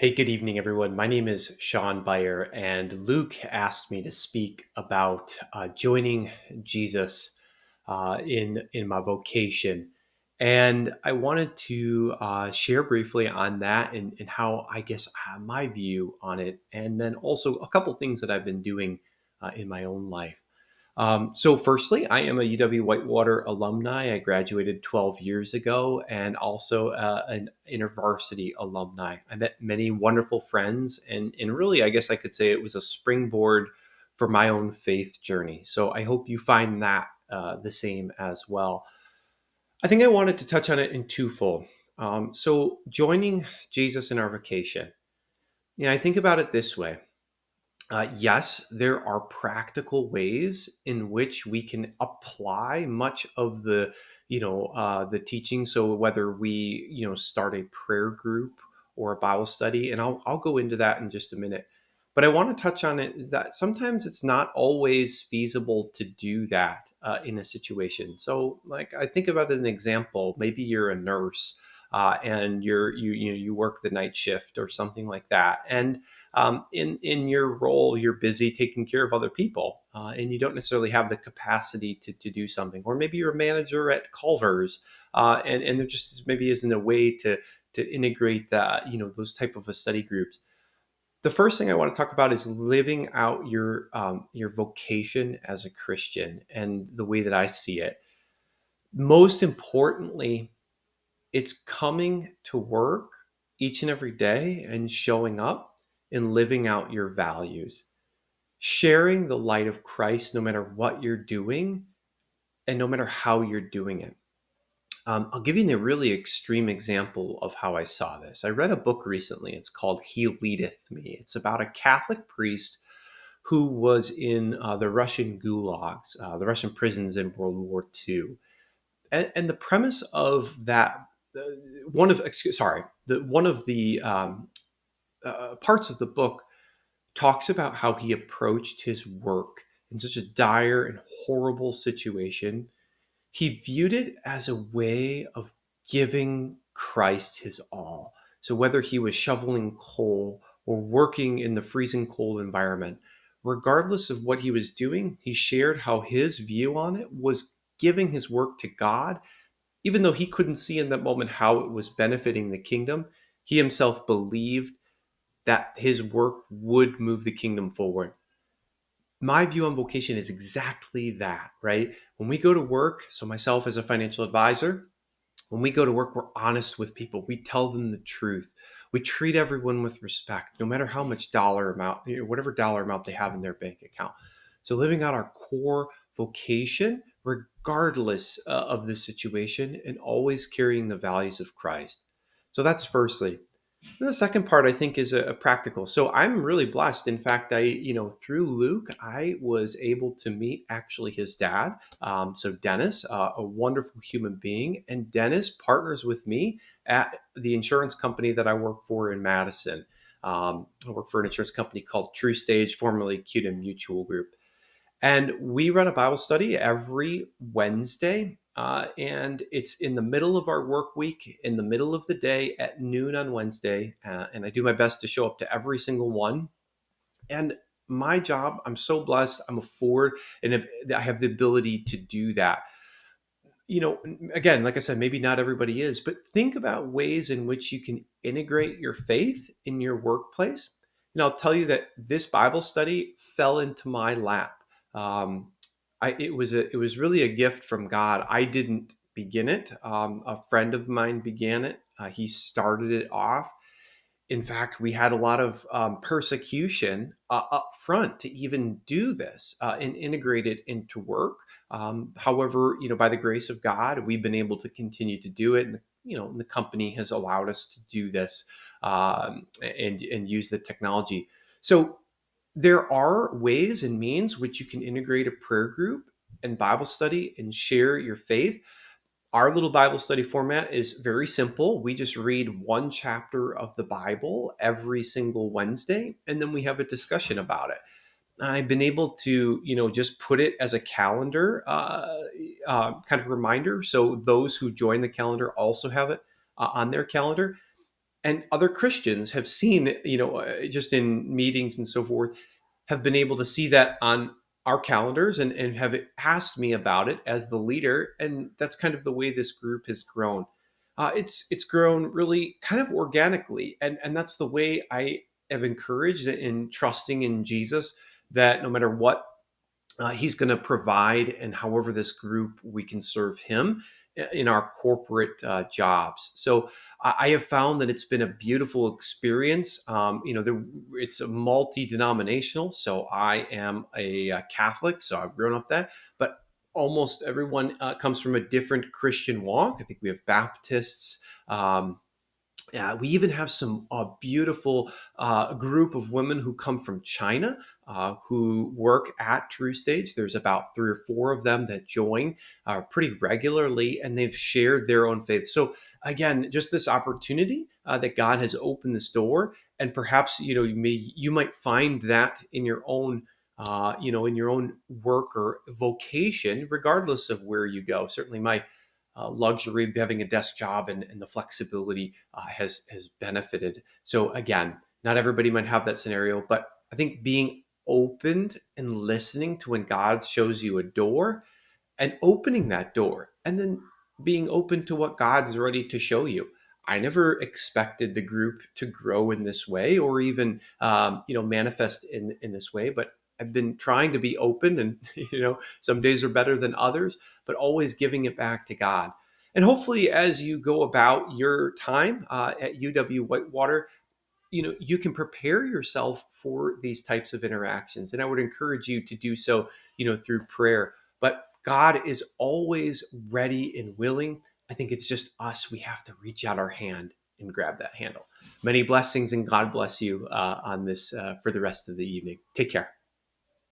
Hey, good evening, everyone. My name is Sean Bayer, and Luke asked me to speak about joining Jesus in my vocation. And I wanted to share briefly on that and how I guess my view on it, and then also a couple things that I've been doing in my own life. So, firstly, I am a UW Whitewater alumni. I graduated 12 years ago and also an InterVarsity alumni. I met many wonderful friends, and really, I guess I could say it was a springboard for my own faith journey. So, I hope you find that the same as well. I think I wanted to touch on it in twofold. So, joining Jesus in our vocation. I think about it this way. Yes, there are practical ways in which we can apply much of the teaching. So whether we start a prayer group or a Bible study, and I'll go into that in just a minute. But I want to touch on it is that sometimes it's not always feasible to do that in a situation. So, like I think about an example. Maybe you're a nurse and you work the night shift or something like that, and in your role, you're busy taking care of other people, and you don't necessarily have the capacity to do something. Or maybe you're a manager at Culver's, and there just maybe isn't a way to integrate that, those type of a study groups. The first thing I want to talk about is living out your vocation as a Christian, and the way that I see it. Most importantly, it's coming to work each and every day and showing up and living out your values, sharing the light of Christ no matter what you're doing and no matter how you're doing it. I'll give you a really extreme example of how I saw this. I read a book recently. It's called He Leadeth Me. It's about a Catholic priest who was in the Russian gulags, the Russian prisons in World War II. And the premise of that, uh, one of excuse, sorry, the one of the parts of the book talks about how he approached his work in such a dire and horrible situation. He viewed it as a way of giving Christ his all. So whether he was shoveling coal or working in the freezing cold environment, regardless of what he was doing, he shared how his view on it was giving his work to God. Even though he couldn't see in that moment how it was benefiting the kingdom, he himself believed that his work would move the kingdom forward. My view on vocation is exactly that, right? When we go to work, so myself as a financial advisor, when we go to work, we're honest with people. We tell them the truth. We treat everyone with respect, no matter how much dollar amount, whatever dollar amount they have in their bank account. So living out our core vocation, regardless of the situation, and always carrying the values of Christ. So that's firstly. And the second part, I think, is a practical. So I'm really blessed. In fact, through Luke, I was able to meet actually his dad. So Dennis, a wonderful human being, and Dennis partners with me at the insurance company that I work for in Madison. I work for an insurance company called True Stage, formerly Cuda Mutual Group. And we run a Bible study every Wednesday. And it's in the middle of our work week, in the middle of the day at noon on Wednesday. And I do my best to show up to every single one. And my job, I'm so blessed. I'm afford and I have the ability to do that. Again, like I said, maybe not everybody is, but think about ways in which you can integrate your faith in your workplace. And I'll tell you that this Bible study fell into my lap. Um, it was really a gift from God. I didn't begin it. A friend of mine began it. He started it off. In fact, we had a lot of persecution up front to even do this and integrate it into work. However, by the grace of God, we've been able to continue to do it, and the company has allowed us to do this and use the technology. So there are ways and means which you can integrate a prayer group and Bible study and share your faith. Our little Bible study format is very simple. We just read one chapter of the Bible every single Wednesday, and then we have a discussion about it. I've been able to, just put it as a calendar kind of reminder. So those who join the calendar also have it on their calendar. And other Christians have seen, just in meetings and so forth, have been able to see that on our calendars and have asked me about it as the leader. And that's kind of the way this group has grown. It's grown really kind of organically, and that's the way I have encouraged in trusting in Jesus, that no matter what he's going to provide, and however this group we can serve him in our corporate jobs. So I have found that it's been a beautiful experience. It's a multi-denominational. So I am a, Catholic, so I've grown up that, but almost everyone comes from a different Christian walk. I think we have Baptists. Yeah, we even have some beautiful group of women who come from China who work at True Stage. There's about 3 or 4 of them that join pretty regularly, and they've shared their own faith. So again, just this opportunity that God has opened this door, and perhaps you might find that in your own. In your own work or vocation, regardless of where you go. Certainly, my luxury of having a desk job and the flexibility has benefited. So again, not everybody might have that scenario, but I think being opened and listening to when God shows you a door and opening that door and then being open to what God's ready to show you. I never expected the group to grow in this way or even manifest in this way, but I've been trying to be open, and some days are better than others, but always giving it back to God. And hopefully, as you go about your time at UW Whitewater, you can prepare yourself for these types of interactions, and I would encourage you to do so through prayer. But God is always ready and willing. I think it's just us, we have to reach out our hand and grab that handle. Many blessings, and God bless you on this for the rest of the evening. Take care.